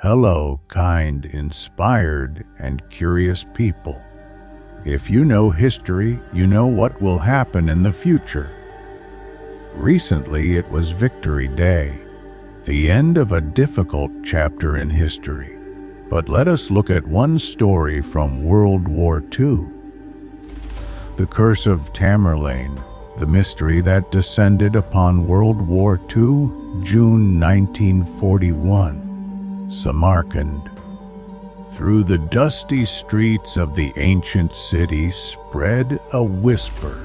Hello, kind, inspired, and curious people. If you know history, you know what will happen in the future. Recently, it was Victory Day, the end of a difficult chapter in history. But let us look at one story from World War II. The Curse of Tamerlane, the mystery that descended upon World War II, June 1941. Samarkand. Through the dusty streets of the ancient city spread a whisper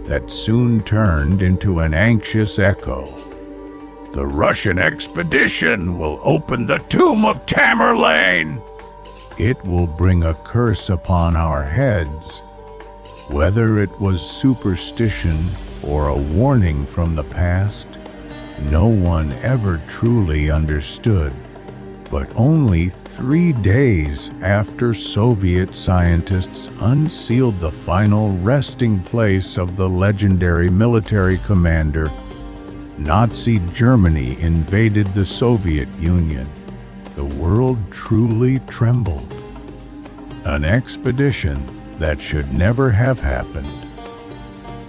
that soon turned into an anxious echo. The Russian expedition will open the tomb of Tamerlane. It will bring a curse upon our heads. Whether it was superstition or a warning from the past, no one ever truly understood. But only 3 days after Soviet scientists unsealed the final resting place of the legendary military commander, Nazi Germany invaded the Soviet Union. The world truly trembled. An expedition that should never have happened.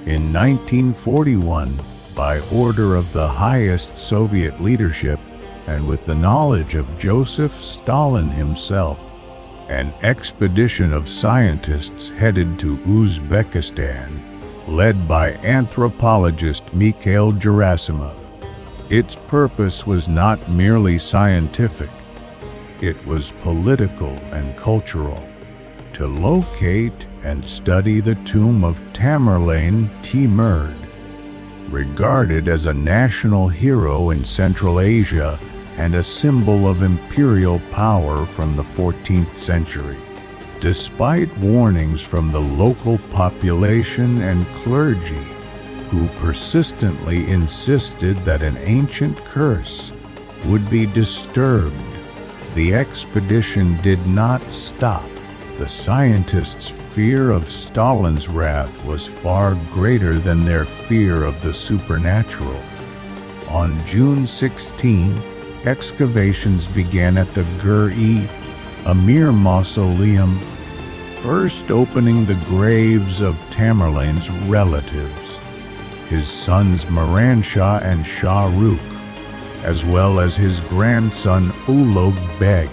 In 1941, by order of the highest Soviet leadership, and with the knowledge of Joseph Stalin himself, an expedition of scientists headed to Uzbekistan, led by anthropologist Mikhail Gerasimov. Its purpose was not merely scientific, it was political and cultural, to locate and study the tomb of Tamerlane Timur, regarded as a national hero in Central Asia and a symbol of imperial power from the 14th century. Despite warnings from the local population and clergy, who persistently insisted that an ancient curse would be disturbed, the expedition did not stop. The scientists' fear of Stalin's wrath was far greater than their fear of the supernatural. On June 16, excavations began at the Gur-e, a mere mausoleum, first opening the graves of Tamerlane's relatives, his sons Miran Shah and Shah Rukh, as well as his grandson Ulugh Beg.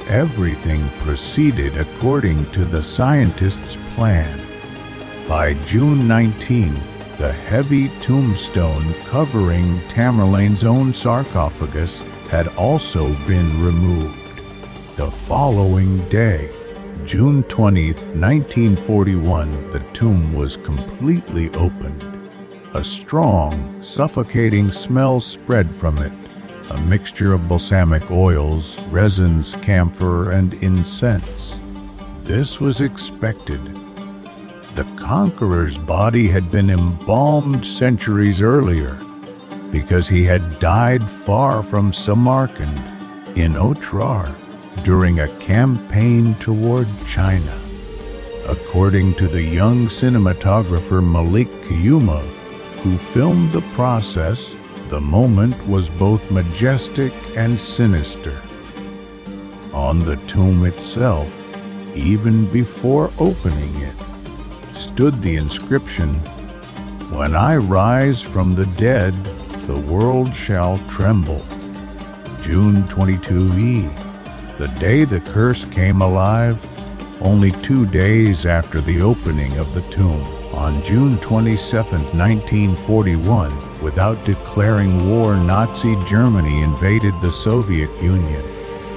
Everything proceeded according to the scientists' plan. By June 19, the heavy tombstone covering Tamerlane's own sarcophagus had also been removed. The following day, June 20, 1941, the tomb was completely opened. A strong, suffocating smell spread from it, a mixture of balsamic oils, resins, camphor, and incense. This was expected. The conqueror's body had been embalmed centuries earlier because he had died far from Samarkand in Otrar during a campaign toward China. According to the young cinematographer Malik Kiyumov, who filmed the process, the moment was both majestic and sinister. On the tomb itself, even before opening it, stood the inscription, "When I rise from the dead, the world shall tremble." June 22e, the day the curse came alive, only 2 days after the opening of the tomb. On June 27, 1941, without declaring war, Nazi Germany invaded the Soviet Union.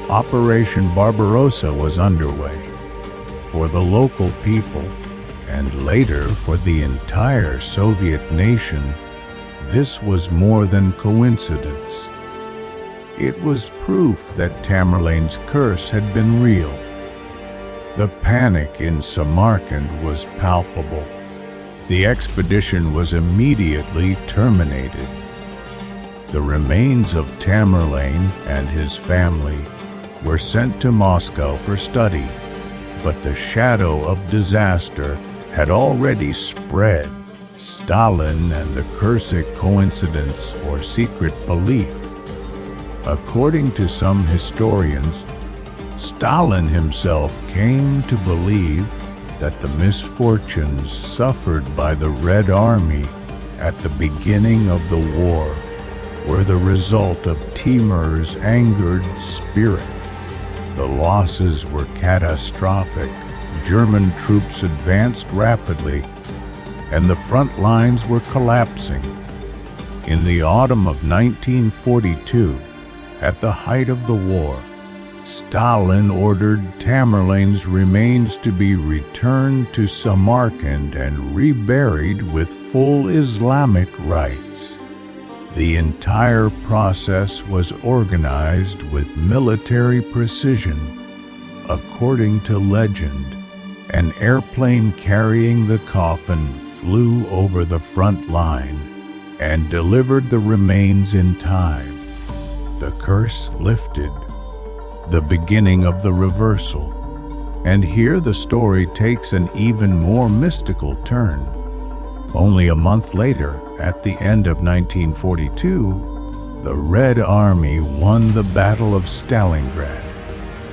Operation Barbarossa was underway. For the local people, and later for the entire Soviet nation, this was more than coincidence. It was proof that Tamerlane's curse had been real. The panic in Samarkand was palpable. The expedition was immediately terminated. The remains of Tamerlane and his family were sent to Moscow for study, but the shadow of disaster had already spread. Stalin and the cursed coincidence or secret belief. According to some historians, Stalin himself came to believe that the misfortunes suffered by the Red Army at the beginning of the war were the result of Timur's angered spirit. The losses were catastrophic. German troops advanced rapidly, and the front lines were collapsing. In the autumn of 1942, at the height of the war, Stalin ordered Tamerlane's remains to be returned to Samarkand and reburied with full Islamic rites. The entire process was organized with military precision. According to legend, an airplane carrying the coffin flew over the front line and delivered the remains in time. The curse lifted, the beginning of the reversal. And here the story takes an even more mystical turn. Only a month later, at the end of 1942, the Red Army won the Battle of Stalingrad,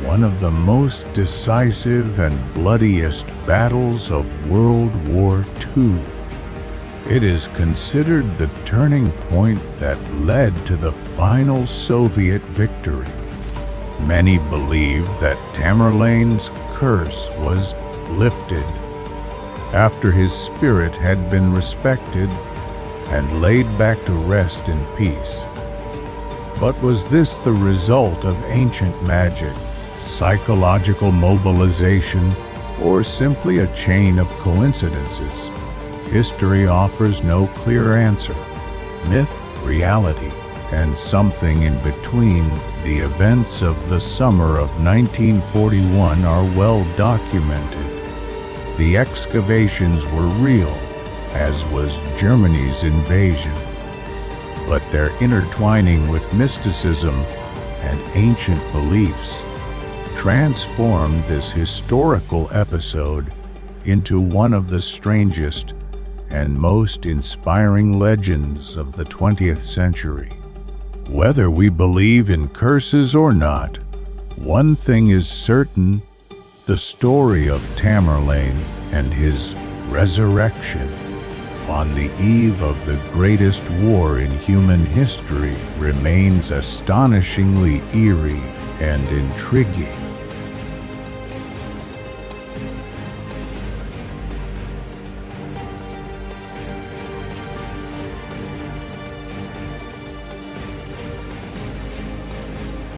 one of the most decisive and bloodiest battles of World War II. It is considered the turning point that led to the final Soviet victory. Many believe that Tamerlane's curse was lifted after his spirit had been respected and laid back to rest in peace. But was this the result of ancient magic, psychological mobilization, or simply a chain of coincidences? History offers no clear answer. Myth, reality, and something in between, the events of the summer of 1941 are well documented. The excavations were real, as was Germany's invasion. But their intertwining with mysticism and ancient beliefs transformed this historical episode into one of the strangest and most inspiring legends of the 20th century. Whether we believe in curses or not, one thing is certain: the story of Tamerlane and his resurrection on the eve of the greatest war in human history remains astonishingly eerie and intriguing.